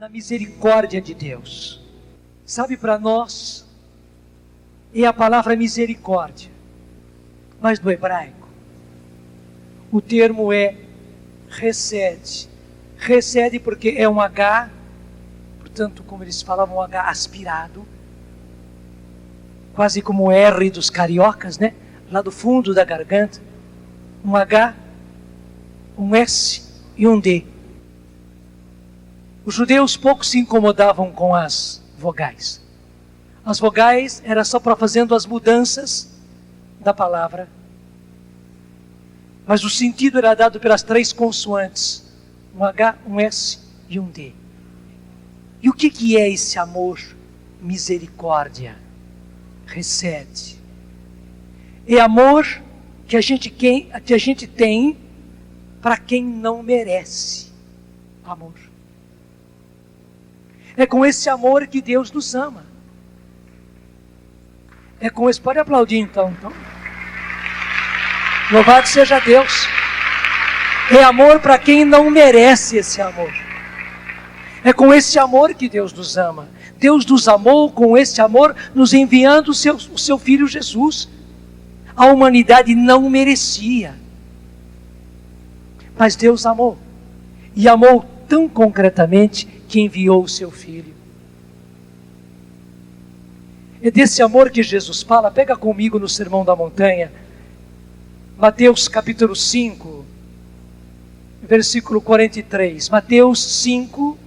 na misericórdia de Deus. Sabe, para nós, é a palavra misericórdia, mas no hebraico, o termo é recede. Recede porque é um H, portanto, como eles falavam, um H aspirado, quase como o R dos cariocas, né? Lá do fundo da garganta, um H, um S e um D. Os judeus pouco se incomodavam com as vogais. As vogais era só para fazendo as mudanças da palavra. Mas o sentido era dado pelas 3 consoantes. Um H, um S e um D. E o que é esse amor? Misericórdia. Recede. É amor que a gente tem para quem não merece amor. É com esse amor que Deus nos ama. É com esse... Pode aplaudir então. Louvado seja Deus. É amor para quem não merece esse amor. É com esse amor que Deus nos ama. Deus nos amou com esse amor, nos enviando o seu Filho Jesus. A humanidade não merecia. Mas Deus amou. E amou tão concretamente que enviou o seu Filho. É desse amor que Jesus fala. Pega comigo no Sermão da Montanha. Mateus capítulo 5, versículo 43. Mateus 5,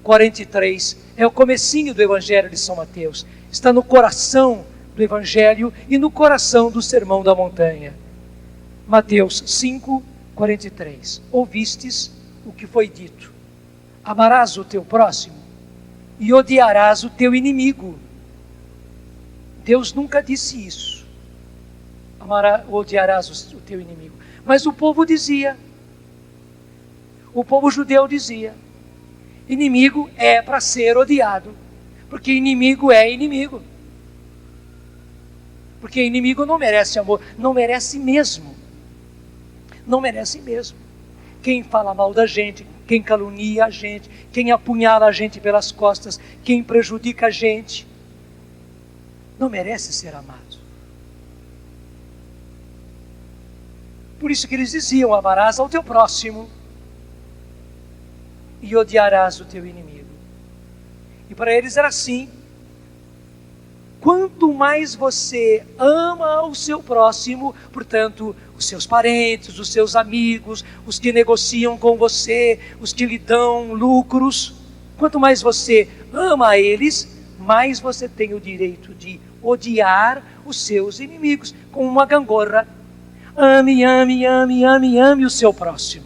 43. É o comecinho do Evangelho de São Mateus. Está no coração do Evangelho e no coração do Sermão da Montanha. Mateus 5, 43. Ouvistes o que foi dito: amarás o teu próximo e odiarás o teu inimigo. Deus nunca disse isso. Odiarás o teu inimigo. Mas o povo dizia. O povo judeu dizia: inimigo é para ser odiado. Porque inimigo é inimigo. Porque inimigo não merece amor. Não merece mesmo. Não merece mesmo. Quem fala mal da gente, quem calunia a gente, quem apunhala a gente pelas costas, quem prejudica a gente, não merece ser amado. Por isso que eles diziam: amarás ao teu próximo e odiarás o teu inimigo. E para eles era assim: quanto mais você ama o seu próximo, portanto, os seus parentes, os seus amigos, os que negociam com você, os que lhe dão lucros, quanto mais você ama eles, mais você tem o direito de odiar os seus inimigos, como uma gangorra. Ame, ame, ame, ame, ame o seu próximo.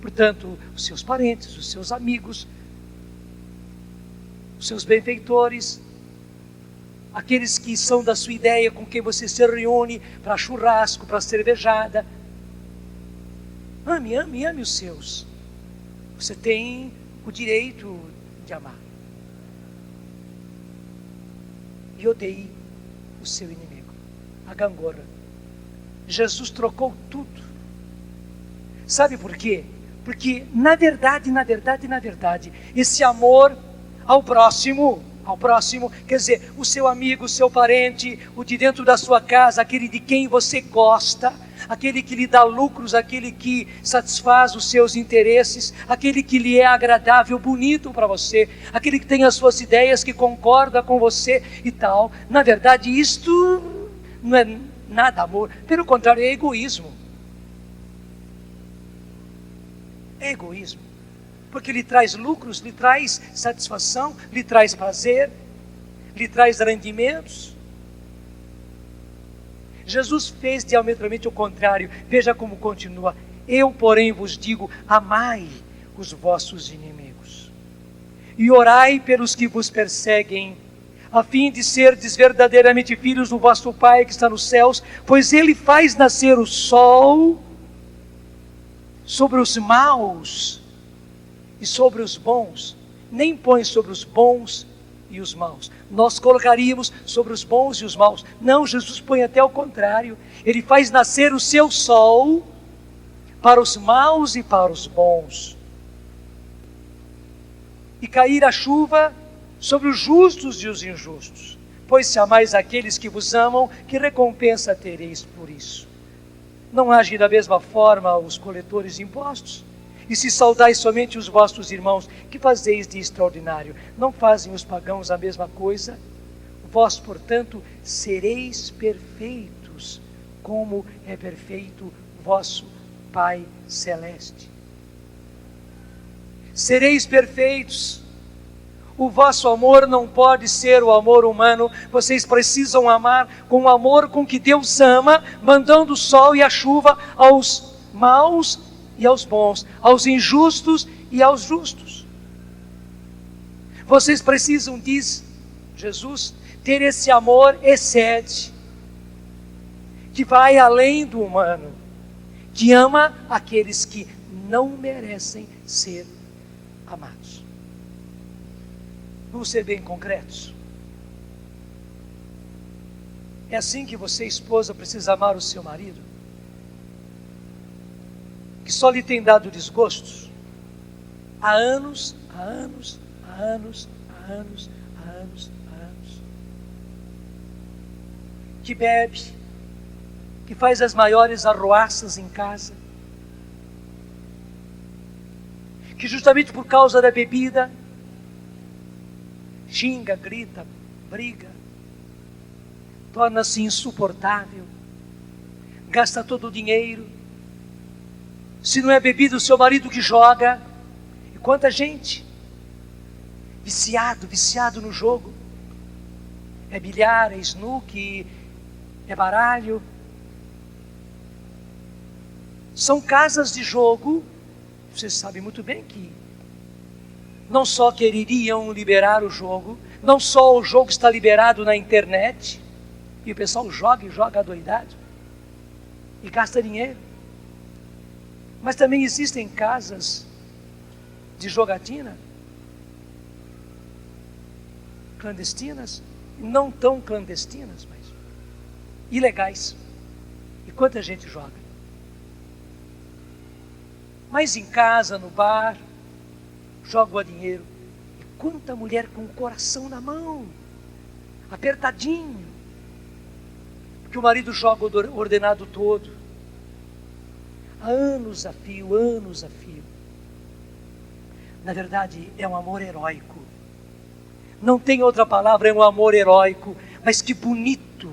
Portanto, os seus parentes, os seus amigos, os seus benfeitores, aqueles que são da sua ideia, com quem você se reúne para churrasco, para cervejada. Ame, ame, ame os seus. Você tem o direito de amar. E odeie o seu inimigo, a gangorra. Jesus trocou tudo. Sabe por quê? Porque na verdade, esse amor ao próximo, quer dizer, o seu amigo, o seu parente, o de dentro da sua casa, aquele de quem você gosta, aquele que lhe dá lucros, aquele que satisfaz os seus interesses, aquele que lhe é agradável, bonito para você, aquele que tem as suas ideias, que concorda com você e tal. Na verdade, isto não é nada amor, pelo contrário, é egoísmo. É egoísmo. Porque lhe traz lucros, lhe traz satisfação, lhe traz prazer, lhe traz rendimentos. Jesus fez diametralmente o contrário. Veja como continua: eu, porém, vos digo, amai os vossos inimigos, e orai pelos que vos perseguem, a fim de serdes verdadeiramente filhos do vosso Pai que está nos céus, pois Ele faz nascer o sol sobre os maus e sobre os bons, nem põe sobre os bons e os maus. Nós colocaríamos sobre os bons e os maus. Não, Jesus põe até o contrário. Ele faz nascer o seu sol para os maus e para os bons. e cair a chuva sobre os justos e os injustos. Pois se amais aqueles que vos amam, que recompensa tereis por isso? Não agem da mesma forma os coletores de impostos? E se saudais somente os vossos irmãos, que fazeis de extraordinário? Não fazem os pagãos a mesma coisa? Vós, portanto, sereis perfeitos, como é perfeito vosso Pai Celeste. Sereis perfeitos. O vosso amor não pode ser o amor humano. Vocês precisam amar com o amor com que Deus ama, mandando o sol e a chuva aos maus e aos bons, aos injustos e aos justos. Vocês precisam, diz Jesus, ter esse amor excede, que vai além do humano, que ama aqueles que não merecem ser amados. Vamos ser bem concretos. É assim que você, esposa, precisa amar o seu marido, que só lhe tem dado desgostos há anos, há anos, há anos, há anos, há anos, há anos. Que bebe, que faz as maiores arruaças em casa, que justamente por causa da bebida xinga, grita, briga, torna-se insuportável, gasta todo o dinheiro. Se não é bebida, o seu marido que joga. E quanta gente viciado no jogo. É bilhar, é snooker, é baralho. São casas de jogo. Vocês sabem muito bem que não só quereriam liberar o jogo, não só o jogo está liberado na internet, e o pessoal joga e joga adoidado, e gasta dinheiro, mas também existem casas de jogatina, clandestinas, não tão clandestinas, mas ilegais. E quanta gente joga. Mas em casa, no bar, joga o dinheiro. E quanta mulher com o coração na mão, apertadinho, porque o marido joga o ordenado todo, há anos a fio, anos a fio. Na verdade, é um amor heróico. Não tem outra palavra, é um amor heróico. Mas que bonito!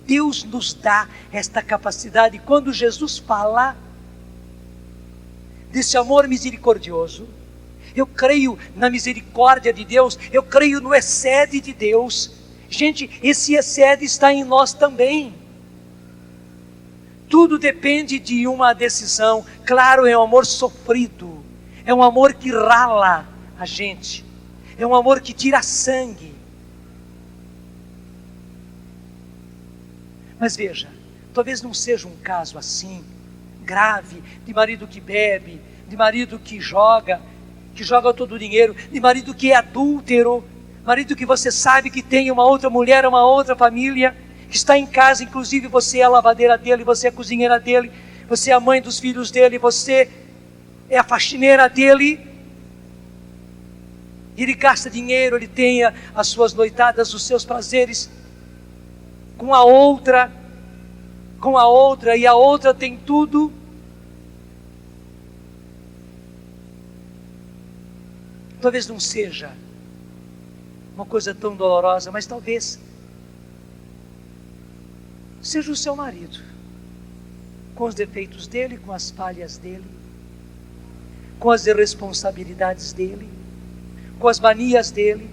Deus nos dá esta capacidade. Quando Jesus fala desse amor misericordioso, eu creio na misericórdia de Deus, eu creio no excede de Deus. Gente, esse excede está em nós também. Tudo depende de uma decisão. Claro, é um amor sofrido, é um amor que rala a gente, é um amor que tira sangue. Mas veja, talvez não seja um caso assim, grave, de marido que bebe, de marido que joga todo o dinheiro, de marido que é adúltero, marido que você sabe que tem uma outra mulher, uma outra família, que está em casa, inclusive você é a lavadeira dele, você é a cozinheira dele, você é a mãe dos filhos dele, você é a faxineira dele. Ele gasta dinheiro, ele tem as suas noitadas, os seus prazeres com a outra, e a outra tem tudo. Talvez não seja uma coisa tão dolorosa, mas talvez seja o seu marido, com os defeitos dele, com as falhas dele, com as irresponsabilidades dele, com as manias dele.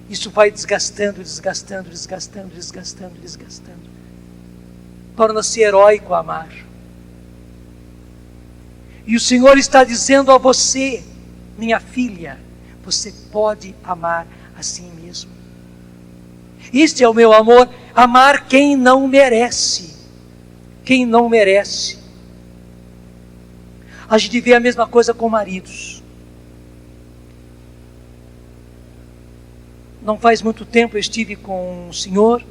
Isso vai desgastando. Torna-se heróico amar. E o Senhor está dizendo a você, minha filha, você pode amar assim mesmo. Este é o meu amor, amar quem não merece. Quem não merece. A gente vê a mesma coisa com maridos. Não faz muito tempo eu estive com um senhor,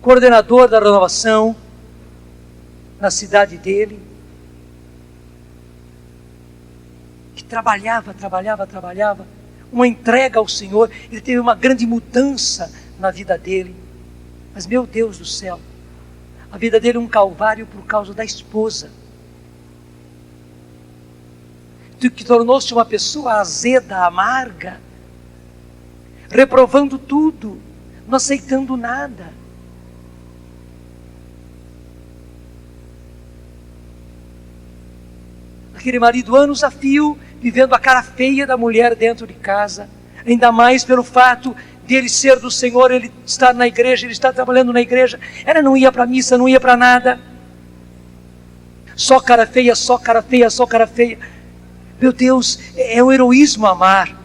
coordenador da renovação, na cidade dele, que trabalhava, uma entrega ao Senhor. Ele teve uma grande mudança na vida dele. Mas, meu Deus do céu, a vida dele é um calvário por causa da esposa, que tornou-se uma pessoa azeda, amarga, reprovando tudo, não aceitando nada. Aquele marido, anos a fio, vivendo a cara feia da mulher dentro de casa, ainda mais pelo fato de ele ser do Senhor, ele estar na igreja, ele estar trabalhando na igreja. Ela não ia para a missa, não ia para nada, só cara feia, só cara feia, só cara feia. Meu Deus, é um heroísmo amar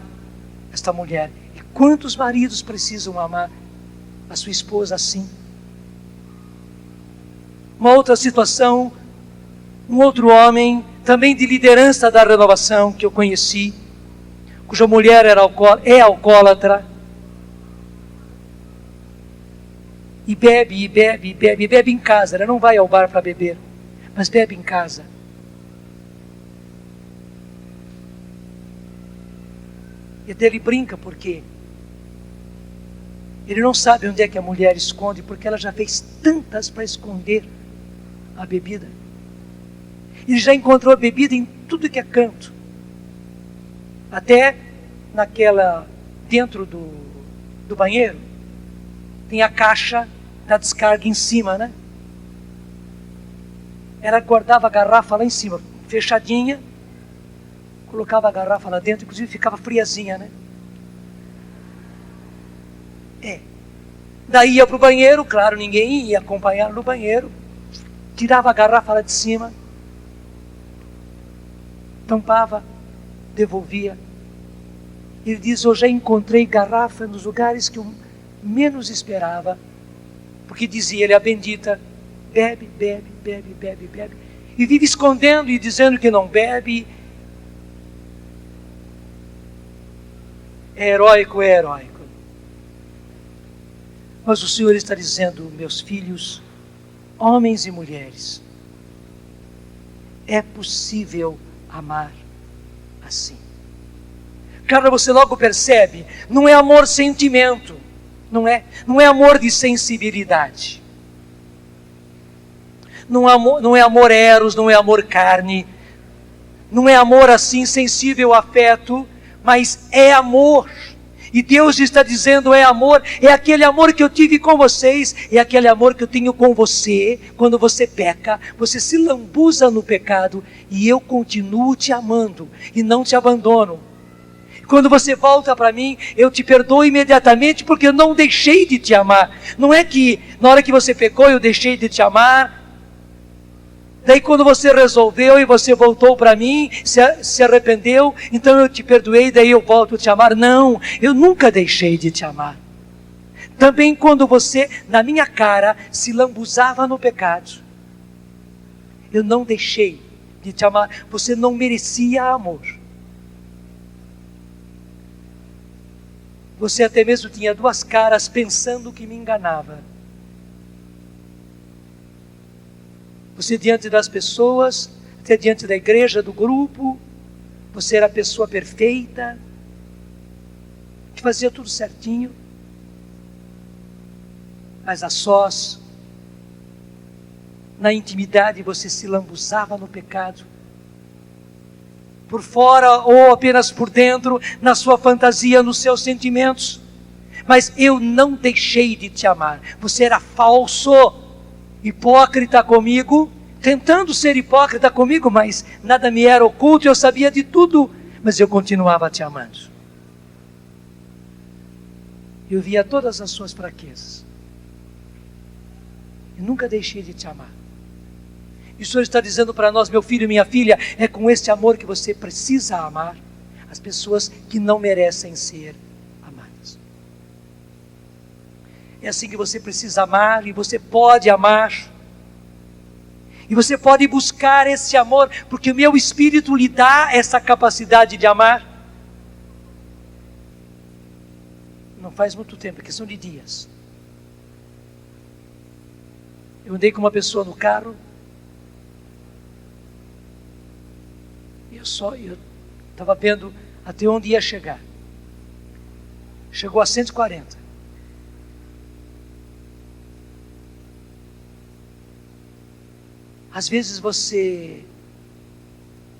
esta mulher. E quantos maridos precisam amar a sua esposa assim? Uma outra situação, um outro homem, também de liderança da renovação, que eu conheci, cuja mulher é alcoólatra, e bebe em casa. Ela não vai ao bar para beber, mas bebe em casa. E até ele brinca, porque ele não sabe onde é que a mulher esconde, porque ela já fez tantas para esconder a bebida. Ele já encontrou a bebida em tudo que é canto, até dentro do banheiro, tem a caixa da descarga em cima, né? Ela guardava a garrafa lá em cima, fechadinha, colocava a garrafa lá dentro, inclusive ficava friazinha, né? Daí ia para o banheiro, claro, ninguém ia acompanhar no banheiro, tirava a garrafa lá de cima, tampava, devolvia. Ele diz, eu já encontrei garrafa nos lugares que eu menos esperava, porque dizia ele, a bendita, bebe, e vive escondendo e dizendo que não bebe. É heróico. Mas o Senhor está dizendo, meus filhos, homens e mulheres, é possível amar assim. Cara, você logo percebe, não é amor sentimento, não é amor de sensibilidade, não é amor eros, não é amor carne, não é amor assim sensível, afeto, mas é amor. E Deus está dizendo, é amor, é aquele amor que eu tive com vocês, é aquele amor que eu tenho com você. Quando você peca, você se lambuza no pecado, e eu continuo te amando, e não te abandono. Quando você volta para mim, eu te perdoo imediatamente, porque eu não deixei de te amar. Não é que na hora que você pecou, eu deixei de te amar. Daí quando você resolveu e você voltou para mim, se arrependeu, então eu te perdoei, daí eu volto a te amar. Não, eu nunca deixei de te amar. Também quando você, na minha cara, se lambuzava no pecado, eu não deixei de te amar. Você não merecia amor. Você até mesmo tinha duas caras pensando que me enganava. Você diante das pessoas, até diante da igreja, do grupo, você era a pessoa perfeita, que fazia tudo certinho, mas a sós, na intimidade, você se lambuzava no pecado, por fora ou apenas por dentro, na sua fantasia, nos seus sentimentos. Mas eu não deixei de te amar. Você era falso, hipócrita comigo, tentando ser hipócrita comigo, mas nada me era oculto, eu sabia de tudo, mas eu continuava te amando. Eu via todas as suas fraquezas, e nunca deixei de te amar. E o Senhor está dizendo para nós, meu filho e minha filha, é com este amor que você precisa amar as pessoas que não merecem ser amadas. É assim que você precisa amar, e você pode amar, e você pode buscar esse amor, porque o meu Espírito lhe dá essa capacidade de amar. Não faz muito tempo, é questão de dias. Eu andei com uma pessoa no carro, eu estava vendo até onde ia chegar. Chegou a 140. Às vezes você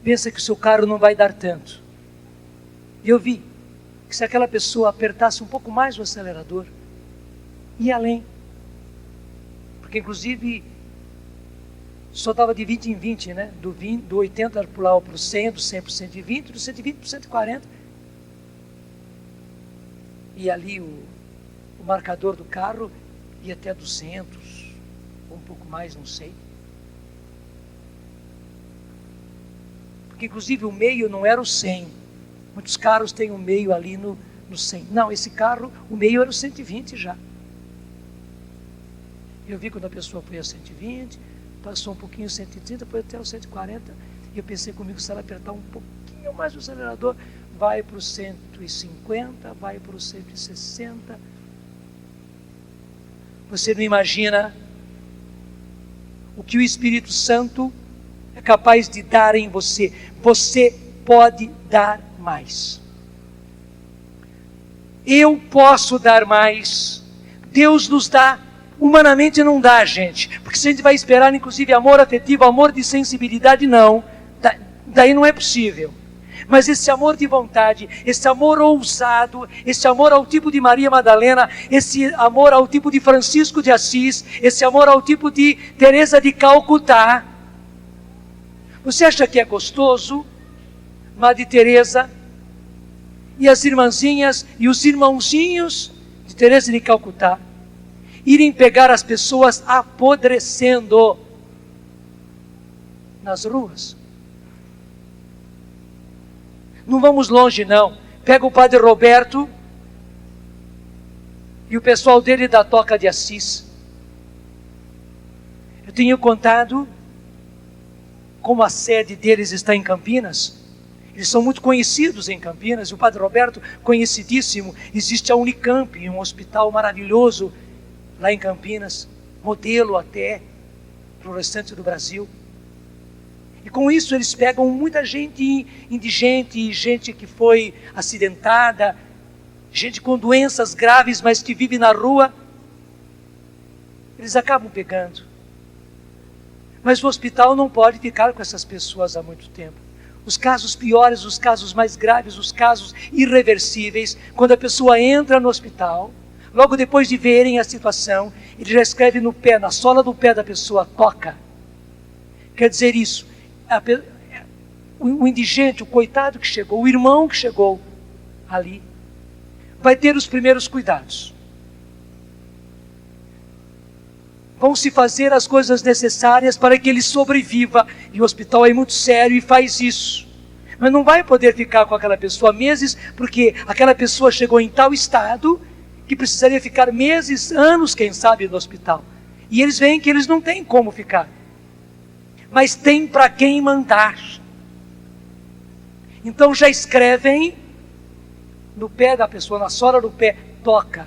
pensa que o seu carro não vai dar tanto. E eu vi que se aquela pessoa apertasse um pouco mais o acelerador, ia além. Porque inclusive só estava de 20 em 20, né? Do 80 pulava para o 100, do 100 para o 120, do 120 para o 140. E ali o marcador do carro ia até 200, ou um pouco mais, não sei. Porque inclusive o meio não era o 100. Muitos carros têm o meio ali no 100. Não, esse carro, o meio era o 120 já. Eu vi quando a pessoa foi a 120, passou um pouquinho 130, foi até o 140. E eu pensei comigo, se ela apertar um pouquinho mais o acelerador, vai para o 150, vai para o 160. Você não imagina o que o Espírito Santo é capaz de dar em você. Você pode dar mais. Eu posso dar mais. Deus nos dá. Humanamente não dá, gente. Porque se a gente vai esperar, inclusive, amor afetivo, amor de sensibilidade, não. Daí não é possível. Mas esse amor de vontade, esse amor ousado, esse amor ao tipo de Maria Madalena, esse amor ao tipo de Francisco de Assis, esse amor ao tipo de Teresa de Calcutá. Você acha que é gostoso, Madre Teresa, e as irmãzinhas e os irmãozinhos de Teresa de Calcutá irem pegar as pessoas apodrecendo nas ruas? Não vamos longe não. Pega o Padre Roberto e o pessoal dele da Toca de Assis. Eu tenho contado como a sede deles está em Campinas. Eles são muito conhecidos em Campinas. O Padre Roberto, conhecidíssimo. Existe a Unicamp, um hospital maravilhoso lá em Campinas, modelo até para o restante do Brasil. E com isso eles pegam muita gente indigente, gente que foi acidentada, gente com doenças graves, mas que vive na rua. Eles acabam pegando. Mas o hospital não pode ficar com essas pessoas há muito tempo. Os casos piores, os casos mais graves, os casos irreversíveis, quando a pessoa entra no hospital, logo depois de verem a situação, ele já escreve no pé, na sola do pé da pessoa, toca. Quer dizer isso, o indigente, o coitado que chegou, o irmão que chegou ali, vai ter os primeiros cuidados. Vão se fazer as coisas necessárias para que ele sobreviva. E o hospital é muito sério e faz isso. Mas não vai poder ficar com aquela pessoa meses, porque aquela pessoa chegou em tal estado que precisaria ficar meses, anos, quem sabe, no hospital. E eles veem que eles não têm como ficar. Mas tem para quem mandar. Então já escrevem no pé da pessoa, na sola do pé, toca.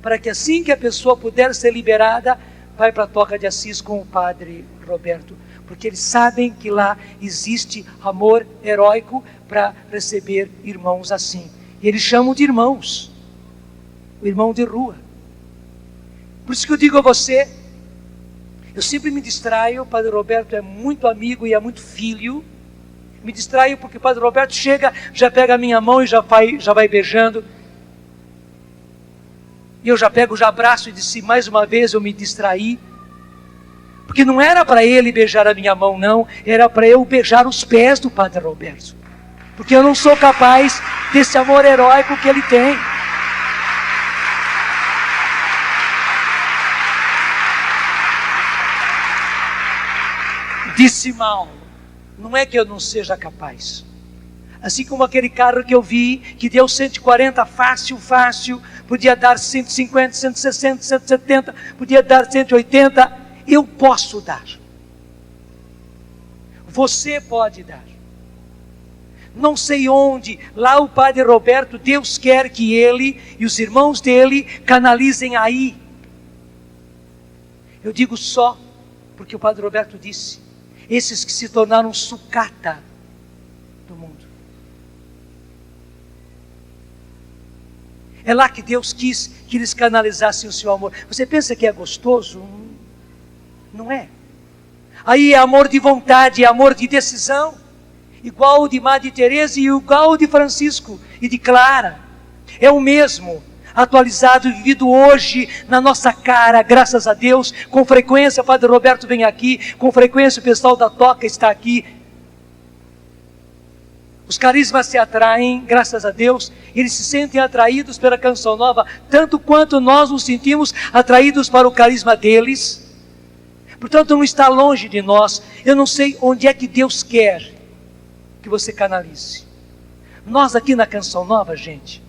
Para que assim que a pessoa puder ser liberada, vai para a Toca de Assis com o Padre Roberto, porque eles sabem que lá existe amor heróico para receber irmãos assim. E eles chamam de irmãos, o irmão de rua. Por isso que eu digo a você, eu sempre me distraio, o Padre Roberto é muito amigo e é muito filho, me distraio porque o Padre Roberto chega, já pega a minha mão e já vai beijando. E eu já pego, já abraço e disse, mais uma vez eu me distraí. Porque não era para ele beijar a minha mão, não. Era para eu beijar os pés do Padre Roberto. Porque eu não sou capaz desse amor heróico que ele tem. Disse mal. Não é que eu não seja capaz. Assim como aquele carro que eu vi, que deu 140 fácil, podia dar 150, 160, 170, podia dar 180, eu posso dar. Você pode dar. Não sei onde, lá o Padre Roberto, Deus quer que ele e os irmãos dele canalizem aí. Eu digo só, porque o Padre Roberto disse, esses que se tornaram sucata, É lá que Deus quis que eles canalizassem o seu amor. Você pensa que é gostoso? Não é. Aí é amor de vontade, é amor de decisão. Igual o de Madre Teresa e igual o de Francisco e de Clara. É o mesmo, atualizado, vivido hoje na nossa cara, graças a Deus. Com frequência o Padre Roberto vem aqui, com frequência o pessoal da Toca está aqui. Os carismas se atraem, graças a Deus, eles se sentem atraídos pela Canção Nova, tanto quanto nós nos sentimos atraídos para o carisma deles. Portanto, não está longe de nós. Eu não sei onde é que Deus quer que você canalize. Nós aqui na Canção Nova, gente,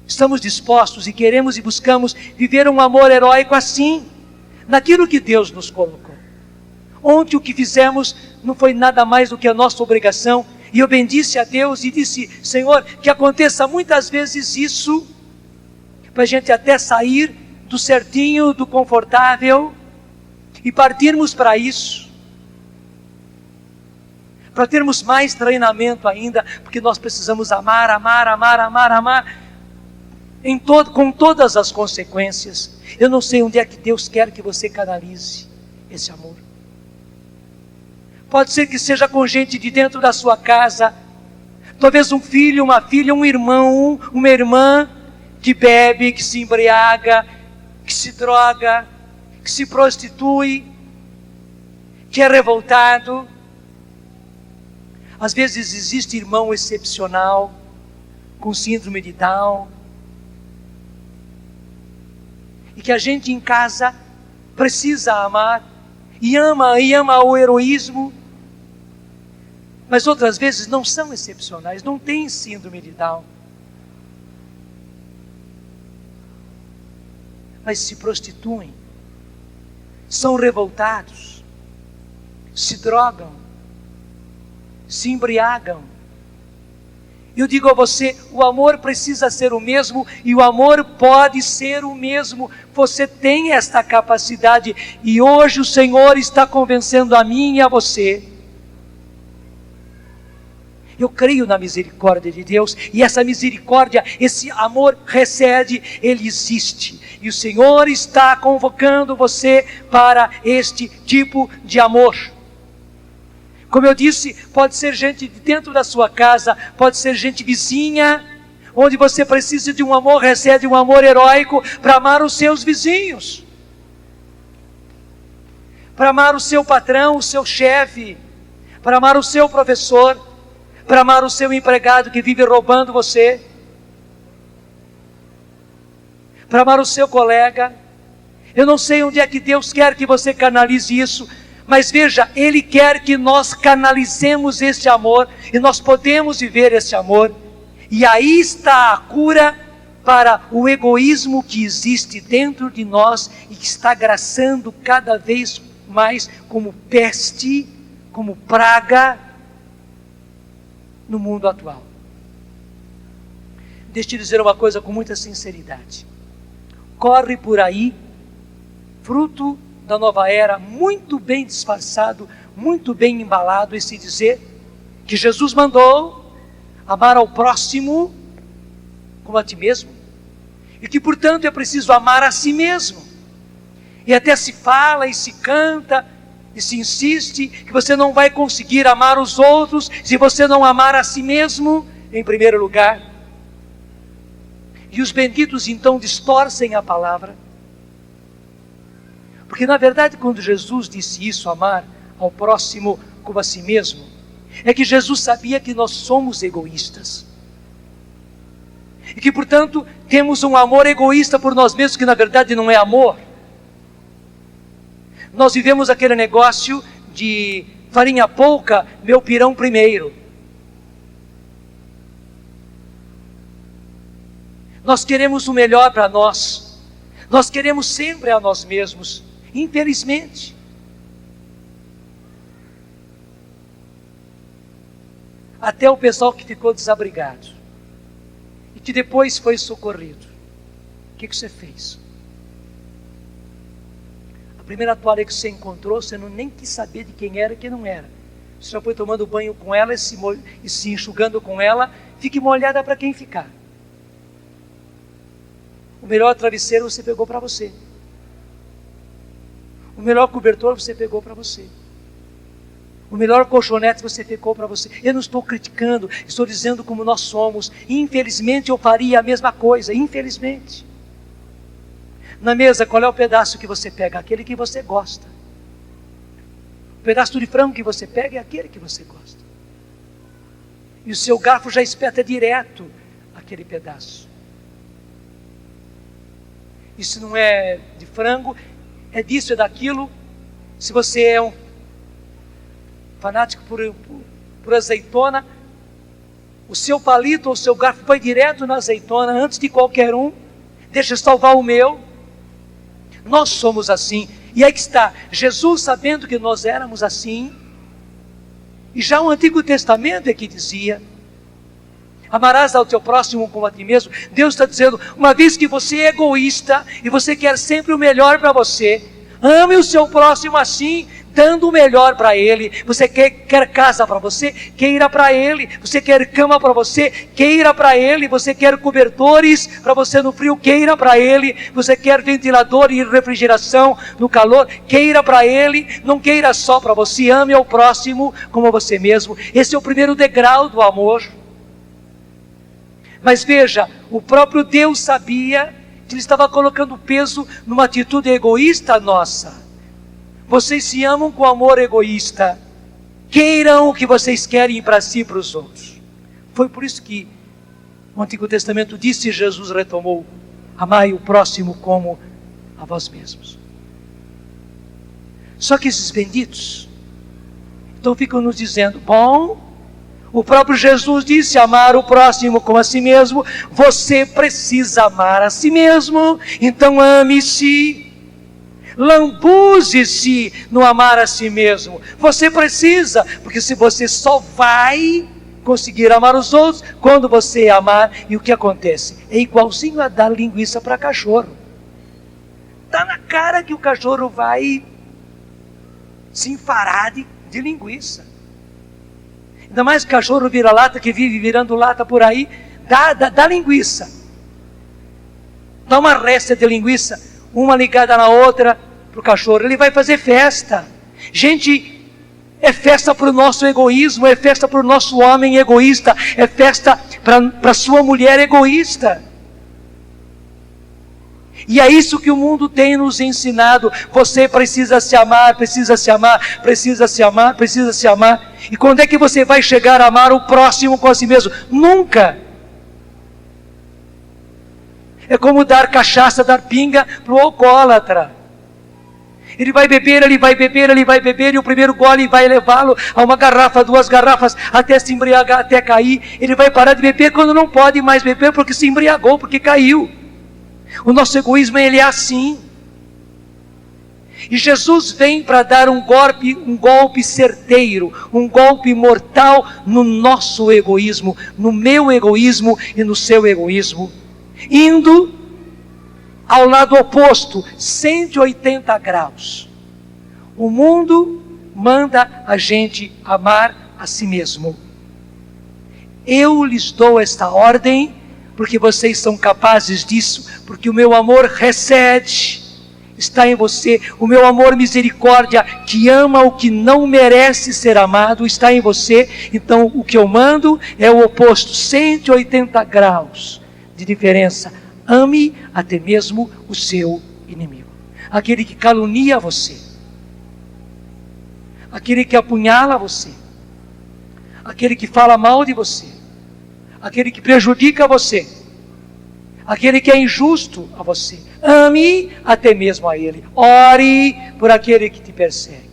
estamos dispostos e queremos e buscamos viver um amor heróico assim, naquilo que Deus nos colocou. Ontem o que fizemos não foi nada mais do que a nossa obrigação, e eu bendisse a Deus e disse: Senhor, que aconteça muitas vezes isso, para a gente até sair do certinho, do confortável, e partirmos para isso, para termos mais treinamento ainda, porque nós precisamos amar, com todas as consequências. Eu não sei onde é que Deus quer que você canalize esse amor. Pode ser que seja com gente de dentro da sua casa, talvez um filho, uma filha, um irmão, uma irmã que bebe, que se embriaga, que se droga, que se prostitui, que é revoltado. Às vezes existe irmão excepcional, com síndrome de Down, e que a gente em casa precisa amar, e ama o heroísmo, mas outras vezes não são excepcionais, não têm síndrome de Down, mas se prostituem, são revoltados, se drogam, se embriagam. Eu digo a você, o amor precisa ser o mesmo, e o amor pode ser o mesmo. Você tem esta capacidade, e hoje o Senhor está convencendo a mim e a você. Eu creio na misericórdia de Deus, e essa misericórdia, esse amor recede, ele existe. E o Senhor está convocando você para este tipo de amor. Como eu disse, pode ser gente de dentro da sua casa, pode ser gente vizinha, onde você precisa de um amor, recebe um amor heróico para amar os seus vizinhos, para amar o seu patrão, o seu chefe, para amar o seu professor, para amar o seu empregado que vive roubando você, para amar o seu colega. Eu não sei onde é que Deus quer que você canalize isso, mas veja, Ele quer que nós canalizemos este amor, e nós podemos viver esse amor, e aí está a cura para o egoísmo que existe dentro de nós, e que está graçando cada vez mais como peste, como praga, no mundo atual. Deixa eu te dizer uma coisa com muita sinceridade. Corre por aí, fruto da nova era, muito bem disfarçado, muito bem embalado, esse dizer que Jesus mandou amar ao próximo como a ti mesmo, e que portanto é preciso amar a si mesmo. E até se fala e se canta e se insiste que você não vai conseguir amar os outros se você não amar a si mesmo em primeiro lugar. E os benditos então distorcem a palavra, porque na verdade quando Jesus disse isso, amar ao próximo como a si mesmo, é que Jesus sabia que nós somos egoístas, e que portanto temos um amor egoísta por nós mesmos, que na verdade não é amor. Nós vivemos aquele negócio de farinha pouca, meu pirão primeiro. Nós queremos o melhor para nós, nós queremos sempre a nós mesmos, infelizmente. Até o pessoal que ficou desabrigado e que depois foi socorrido, o que você fez? A primeira toalha que você encontrou, você nem quis saber de quem era e quem não era. Você já foi tomando banho com ela e se enxugando com ela, fique molhada para quem ficar. melhor travesseiro você pegou para você. O melhor cobertor você pegou para você. O melhor colchonete você pegou para você. Eu não estou criticando, estou dizendo como nós somos. Infelizmente eu faria a mesma coisa, infelizmente. Na mesa, qual é o pedaço que você pega? Aquele que você gosta. O pedaço de frango que você pega é aquele que você gosta. E o seu garfo já espeta direto aquele pedaço. E se não é de frango, é disso, é daquilo. Se você é um fanático por azeitona, o seu palito ou o seu garfo vai direto na azeitona antes de qualquer um. Deixa eu salvar o meu. Nós somos assim. E aí que está, Jesus, sabendo que nós éramos assim, e já o Antigo Testamento é que dizia: amarás ao teu próximo como a ti mesmo. Deus está dizendo, uma vez que você é egoísta e você quer sempre o melhor para você, ame o seu próximo assim, dando o melhor para ele. Você quer casa para você, queira para ele. Você quer cama para você, queira para ele. Você quer cobertores para você no frio, queira para ele. Você quer ventilador e refrigeração no calor, queira para ele. Não queira só para você, ame ao próximo como você mesmo. Esse é o primeiro degrau do amor. Mas veja, o próprio Deus sabia que Ele estava colocando peso numa atitude egoísta nossa. Vocês se amam com amor egoísta. Queiram o que vocês querem para si e para os outros. Foi por isso que o Antigo Testamento disse e Jesus retomou: amai o próximo como a vós mesmos. Só que esses benditos então ficam nos dizendo: bom, o próprio Jesus disse amar o próximo como a si mesmo. Você precisa amar a si mesmo, então ame-se. Lambuze-se no amar a si mesmo. Você precisa, porque se você só vai conseguir amar os outros quando você amar. E o que acontece? É igualzinho a dar linguiça para cachorro. Está na cara que o cachorro vai se enfarar de linguiça. Ainda mais cachorro vira-lata, que vive virando lata por aí. Dá linguiça. Dá uma resta de linguiça, uma ligada na outra, para o cachorro. Ele vai fazer festa. Gente, é festa para o nosso egoísmo, é festa para o nosso homem egoísta, é festa para a sua mulher egoísta. E é isso que o mundo tem nos ensinado. Você precisa se amar, precisa se amar, precisa se amar, precisa se amar. E quando é que você vai chegar a amar o próximo com a si mesmo? Nunca. É como dar cachaça, dar pinga para o alcoólatra. Ele vai beber, ele vai beber, ele vai beber, e o primeiro gole vai levá-lo a uma garrafa, 2 garrafas, até se embriagar, até cair. Ele vai parar de beber quando não pode mais beber, porque se embriagou, porque caiu. O nosso egoísmo, ele é assim. E Jesus vem para dar um golpe certeiro, um golpe mortal no nosso egoísmo, no meu egoísmo e no seu egoísmo. Indo ao lado oposto, 180 graus. O mundo manda a gente amar a si mesmo. Eu lhes dou esta ordem, porque vocês são capazes disso, porque o meu amor recede, está em você. O meu amor misericórdia, que ama o que não merece ser amado, está em você. Então o que eu mando é o oposto, 180 graus de diferença. Ame até mesmo o seu inimigo, aquele que calunia você, aquele que apunhala você, aquele que fala mal de você, aquele que prejudica você, aquele que é injusto a você. Ame até mesmo a ele. Ore por aquele que te persegue.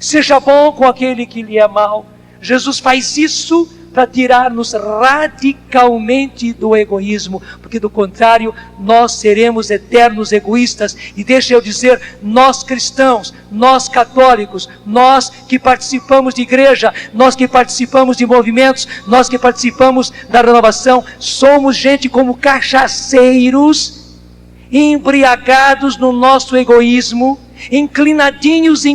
Seja bom com aquele que lhe é mal. Jesus faz isso para tirar-nos radicalmente do egoísmo, porque do contrário, nós seremos eternos egoístas. E deixa eu dizer, nós cristãos, nós católicos, nós que participamos de igreja, nós que participamos de movimentos, nós que participamos da renovação, somos gente como cachaceiros, embriagados no nosso egoísmo, inclinadinhos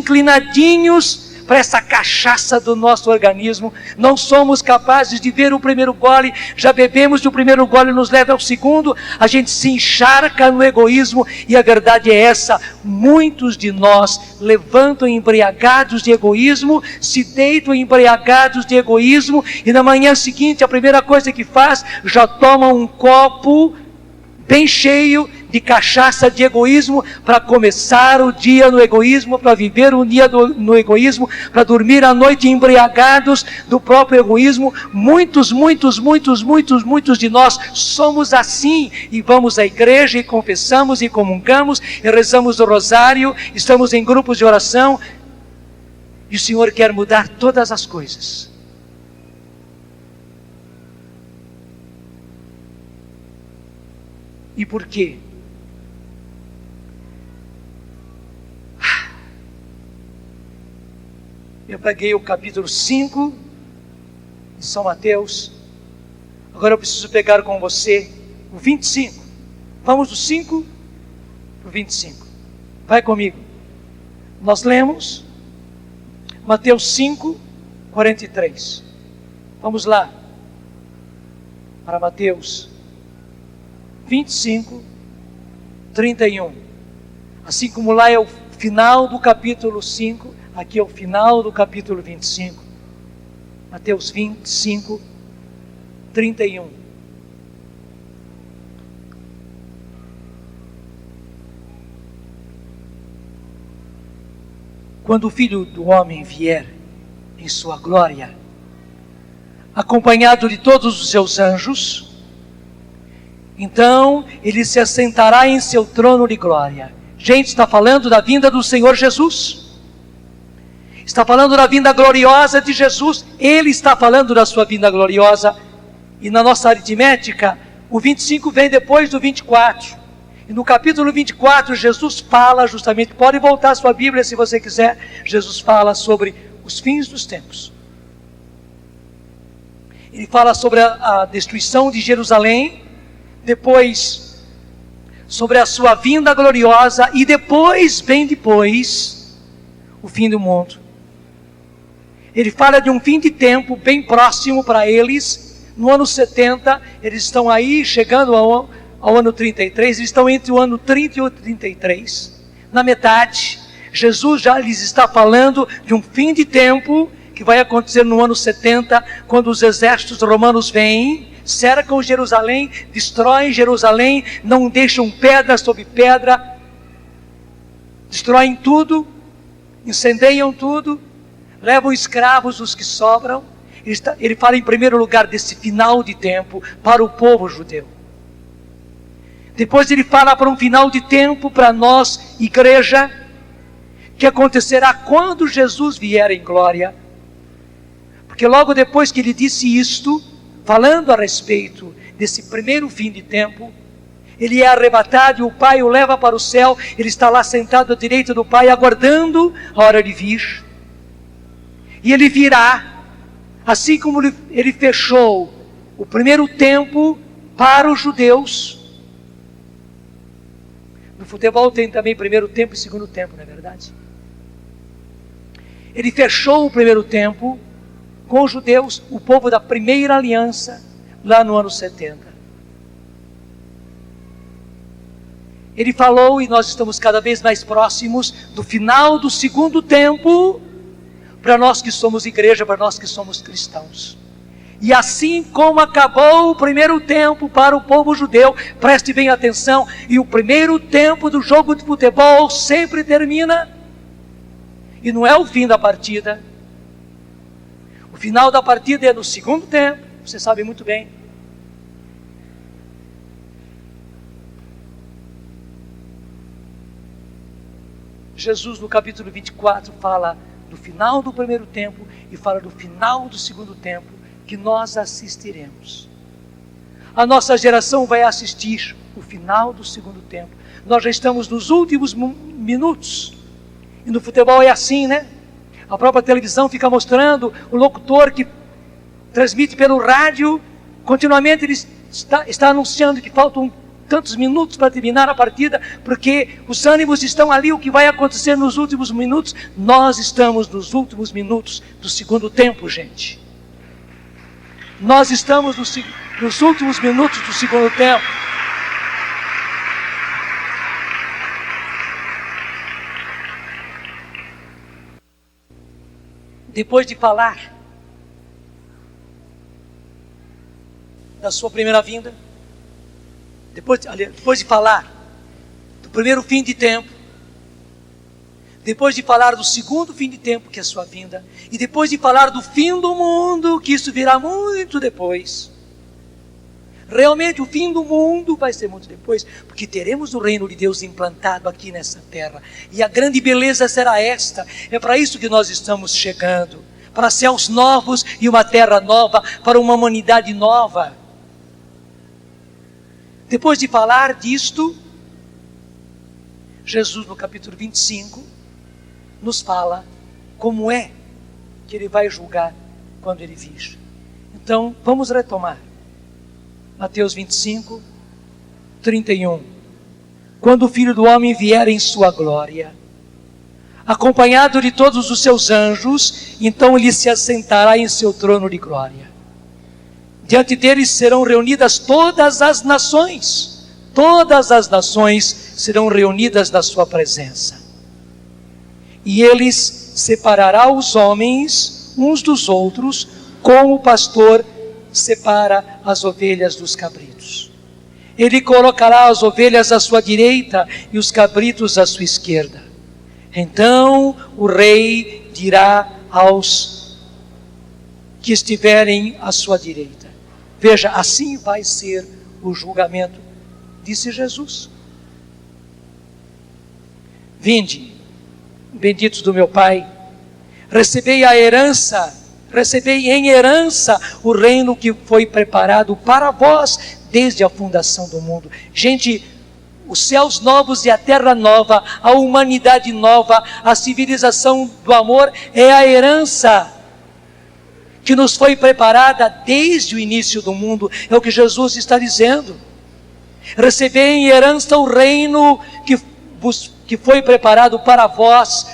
para essa cachaça do nosso organismo. Não somos capazes de ver o primeiro gole, já bebemos e o primeiro gole nos leva ao segundo, a gente se encharca no egoísmo, e a verdade é essa: muitos de nós levantam embriagados de egoísmo, se deitam embriagados de egoísmo, e na manhã seguinte a primeira coisa que faz, já toma um copo bem cheio de cachaça de egoísmo, para começar o dia no egoísmo, para viver o dia no egoísmo, para dormir à noite embriagados do próprio egoísmo. Muitos de nós somos assim, e vamos à igreja e confessamos e comungamos e rezamos o rosário, estamos em grupos de oração, e o Senhor quer mudar todas as coisas. E por quê? Eu peguei o capítulo 5 de São Mateus. Agora eu preciso pegar com você o 25. Vamos do 5 para o 25. Vai comigo. Nós lemos Mateus 5, 43. Vamos lá. Para Mateus 25, 31. Assim como lá é o final do capítulo 5, aqui é o final do capítulo 25. Mateus 25, 31. Quando o Filho do Homem vier em sua glória, acompanhado de todos os seus anjos, então ele se assentará em seu trono de glória. Gente, está falando da vinda do Senhor Jesus. Está falando da vinda gloriosa de Jesus. Ele está falando da sua vinda gloriosa. E na nossa aritmética, o 25 vem depois do 24. E no capítulo 24, Jesus fala justamente, pode voltar a sua Bíblia se você quiser, Jesus fala sobre os fins dos tempos. Ele fala sobre a destruição de Jerusalém, depois sobre a sua vinda gloriosa, e depois, bem depois, o fim do mundo. Ele fala de um fim de tempo bem próximo para eles, no ano 70, eles estão aí chegando ao ano 33, eles estão entre o ano 30 e o 33, na metade. Jesus já lhes está falando de um fim de tempo, que vai acontecer no ano 70, quando os exércitos romanos vêm, cercam Jerusalém, destroem Jerusalém, não deixam pedra sobre pedra, destroem tudo, incendeiam tudo, levam escravos os que sobram. Ele fala em primeiro lugar desse final de tempo para o povo judeu. Depois ele fala para um final de tempo para nós, igreja, que acontecerá quando Jesus vier em glória. Porque logo depois que ele disse isto, falando a respeito desse primeiro fim de tempo, ele é arrebatado e o Pai o leva para o céu. Ele está lá sentado à direita do Pai, aguardando a hora de vir. E ele virá, assim como ele fechou o primeiro tempo para os judeus. No futebol tem também primeiro tempo e segundo tempo, não é verdade? Ele fechou o primeiro tempo com os judeus, o povo da primeira aliança, lá no ano 70. Ele falou, e nós estamos cada vez mais próximos do final do segundo tempo, para nós que somos igreja, para nós que somos cristãos. E assim como acabou o primeiro tempo para o povo judeu, preste bem atenção, e o primeiro tempo do jogo de futebol sempre termina, e não é o fim da partida. O final da partida é no segundo tempo, você sabe muito bem. Jesus no capítulo 24 fala do final do primeiro tempo e fala do final do segundo tempo, que nós assistiremos. A nossa geração vai assistir o final do segundo tempo. Nós já estamos nos últimos minutos. E no futebol é assim, né? A própria televisão fica mostrando o locutor que transmite pelo rádio, continuamente ele está anunciando que faltam tantos minutos para terminar a partida, porque os ânimos estão ali, o que vai acontecer nos últimos minutos. Nós estamos nos últimos minutos do segundo tempo, gente. Nós estamos nos últimos minutos do segundo tempo. Depois de falar da sua primeira vinda, depois de falar do primeiro fim de tempo, depois de falar do segundo fim de tempo, que é a sua vinda, e depois de falar do fim do mundo, que isso virá muito depois. Realmente o fim do mundo vai ser muito depois, porque teremos o reino de Deus implantado aqui nessa terra, e a grande beleza será esta. É para isso que nós estamos chegando, para céus novos e uma terra nova, para uma humanidade nova. Depois de falar disto, Jesus no capítulo 25 nos fala como é que Ele vai julgar quando Ele vir. Então vamos retomar Mateus 25, 31. Quando o Filho do Homem vier em sua glória, acompanhado de todos os seus anjos, então Ele se assentará em seu trono de glória. Diante deles serão reunidas todas as nações serão reunidas na sua presença. E eles separará os homens uns dos outros, como o pastor separa as ovelhas dos cabritos. Ele colocará as ovelhas à sua direita e os cabritos à sua esquerda. Então o rei dirá aos que estiverem à sua direita: veja, assim vai ser o julgamento, disse Jesus. Vinde, benditos do meu Pai, recebei em herança o reino que foi preparado para vós desde a fundação do mundo. Gente, os céus novos e a terra nova, a humanidade nova, a civilização do amor é a herança que nos foi preparada desde o início do mundo. É o que Jesus está dizendo. Recebei em herança o reino que foi preparado para vós,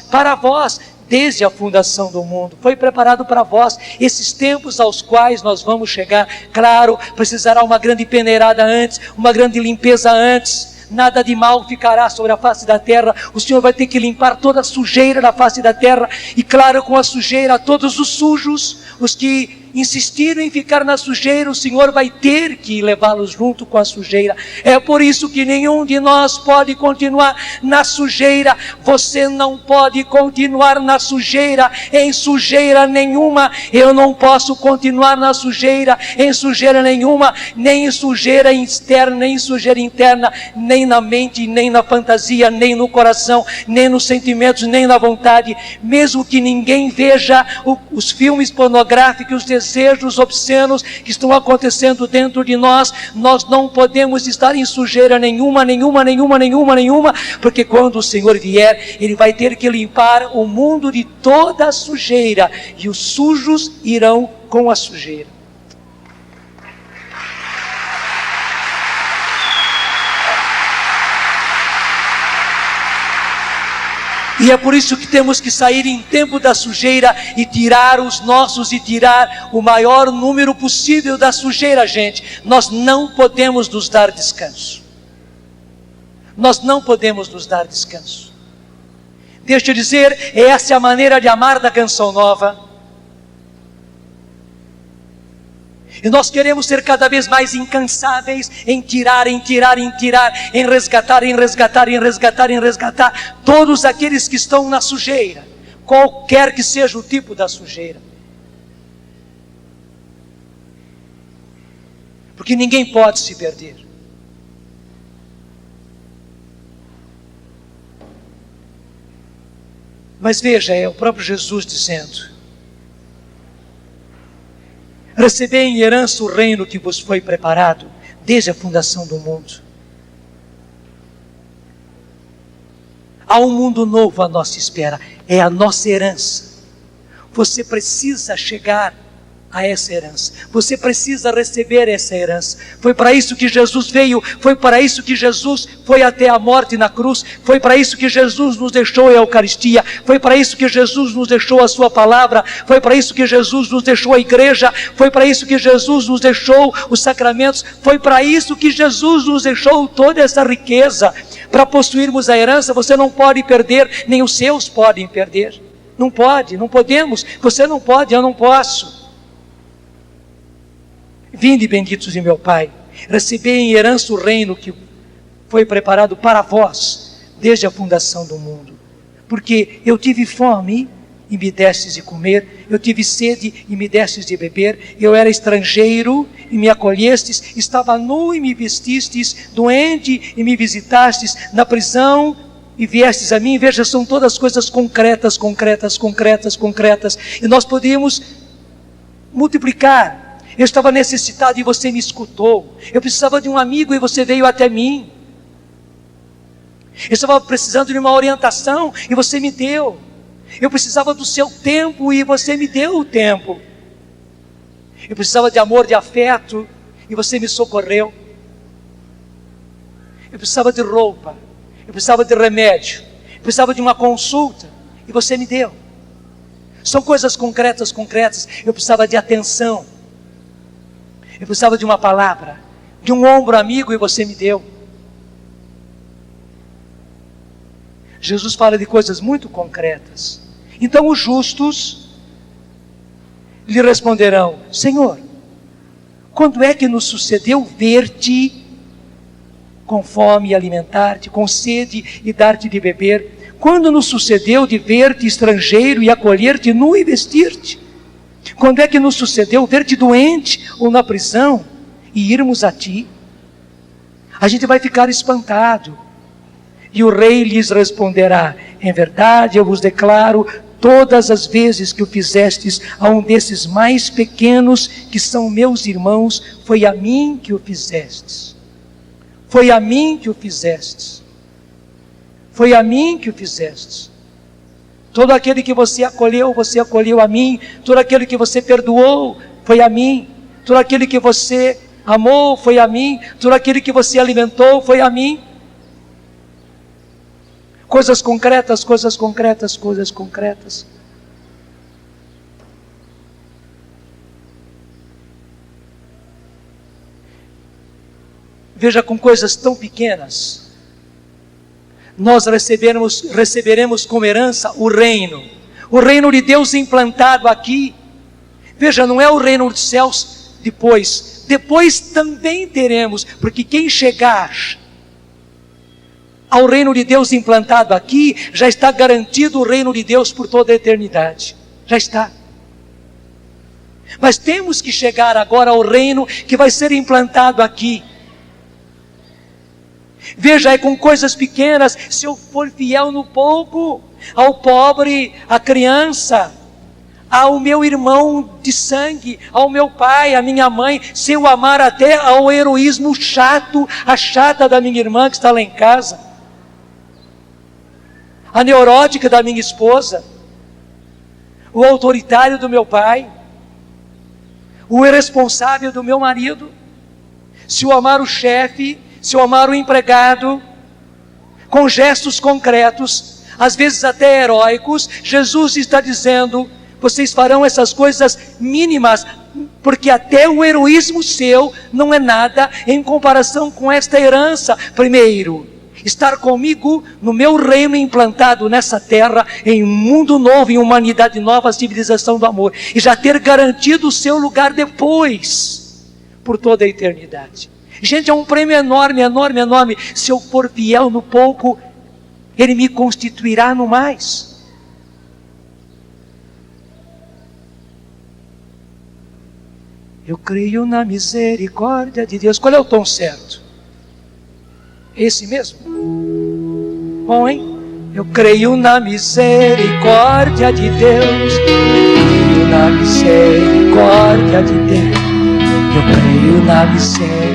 desde a fundação do mundo. Foi preparado para vós. Esses tempos aos quais nós vamos chegar, claro, precisará uma grande peneirada antes, uma grande limpeza antes. Nada de mal ficará sobre a face da terra. O Senhor vai ter que limpar toda a sujeira da face da terra. E claro, com a sujeira, todos os sujos, os que insistiram em ficar na sujeira, o Senhor vai ter que levá-los junto com a sujeira. É por isso que nenhum de nós pode continuar na sujeira. Você não pode continuar na sujeira, em sujeira nenhuma. Eu não posso continuar na sujeira, em sujeira nenhuma, nem em sujeira externa, nem em sujeira interna, nem na mente, nem na fantasia, nem no coração, nem nos sentimentos, nem na vontade. Mesmo que ninguém veja os filmes pornográficos, os desejos obscenos que estão acontecendo dentro de nós, nós não podemos estar em sujeira nenhuma, porque quando o Senhor vier, Ele vai ter que limpar o mundo de toda a sujeira, e os sujos irão com a sujeira. E é por isso que temos que sair em tempo da sujeira e tirar o maior número possível da sujeira, gente. Nós não podemos nos dar descanso. Deixa eu dizer, essa é a maneira de amar da Canção Nova. E nós queremos ser cada vez mais incansáveis em tirar, em resgatar todos aqueles que estão na sujeira, qualquer que seja o tipo da sujeira. Porque ninguém pode se perder. Mas veja, é o próprio Jesus dizendo: recebei em herança o reino que vos foi preparado desde a fundação do mundo. Há um mundo novo à nossa espera, é a nossa herança. Você precisa chegar a essa herança. Você precisa receber essa herança. Foi para isso que Jesus veio, foi para isso que Jesus foi até a morte na cruz, foi para isso que Jesus nos deixou a Eucaristia, foi para isso que Jesus nos deixou a sua palavra, foi para isso que Jesus nos deixou a igreja, foi para isso que Jesus nos deixou os sacramentos, foi para isso que Jesus nos deixou toda essa riqueza. Para possuirmos a herança, você não pode perder, nem os seus podem perder. Não pode, não podemos, você não pode, eu não posso. Vinde, benditos de meu Pai, recebei em herança o reino que foi preparado para vós, desde a fundação do mundo. Porque eu tive fome e me destes de comer, eu tive sede e me destes de beber, eu era estrangeiro e me acolhestes, estava nu e me vestistes, doente e me visitastes, na prisão e viestes a mim. Veja, são todas coisas concretas, e nós podíamos multiplicar. Eu estava necessitado e você me escutou. Eu precisava de um amigo e você veio até mim. Eu estava precisando de uma orientação e você me deu. Eu precisava do seu tempo e você me deu o tempo. Eu precisava de amor, de afeto e você me socorreu. Eu precisava de roupa, eu precisava de remédio, eu precisava de uma consulta e você me deu. São coisas concretas. Eu precisava de atenção. Eu precisava de uma palavra, de um ombro amigo e você me deu. Jesus fala de coisas muito concretas. Então os justos lhe responderão: Senhor, quando é que nos sucedeu ver-te com fome e alimentar-te, com sede e dar-te de beber? Quando nos sucedeu de ver-te estrangeiro e acolher-te nu e vestir-te? Quando é que nos sucedeu ver-te doente ou na prisão e irmos a ti? A gente vai ficar espantado. E o rei lhes responderá: em verdade eu vos declaro, todas as vezes que o fizestes a um desses mais pequenos, que são meus irmãos, foi a mim que o fizestes. Foi a mim que o fizestes. Foi a mim que o fizestes. Todo aquele que você acolheu a mim. Todo aquele que você perdoou, foi a mim. Todo aquele que você amou, foi a mim. Todo aquele que você alimentou, foi a mim. Coisas concretas. Veja, com coisas tão pequenas, nós receberemos como herança o reino de Deus implantado aqui. Veja, não é o reino dos céus depois também teremos, porque quem chegar ao reino de Deus implantado aqui, já está garantido o reino de Deus por toda a eternidade, já está. Mas temos que chegar agora ao reino que vai ser implantado aqui. Veja, é com coisas pequenas. Se eu for fiel no pouco, ao pobre, à criança, ao meu irmão de sangue, ao meu pai, à minha mãe, se eu amar até ao heroísmo chato, a chata da minha irmã que está lá em casa, a neurótica da minha esposa, o autoritário do meu pai, o irresponsável do meu marido, se eu amar o chefe, se eu amar o empregado, com gestos concretos, às vezes até heróicos, Jesus está dizendo: vocês farão essas coisas mínimas, porque até o heroísmo seu não é nada em comparação com esta herança. Primeiro, estar comigo no meu reino implantado nessa terra, em um mundo novo, em humanidade nova, civilização do amor, e já ter garantido o seu lugar depois, por toda a eternidade. Gente, é um prêmio enorme. Se eu for fiel no pouco, Ele me constituirá no mais. Eu creio na misericórdia de Deus. Qual é o tom certo? Esse mesmo? Bom, hein? Eu creio na misericórdia de Deus. Eu creio na misericórdia de Deus. Eu creio na misericórdia.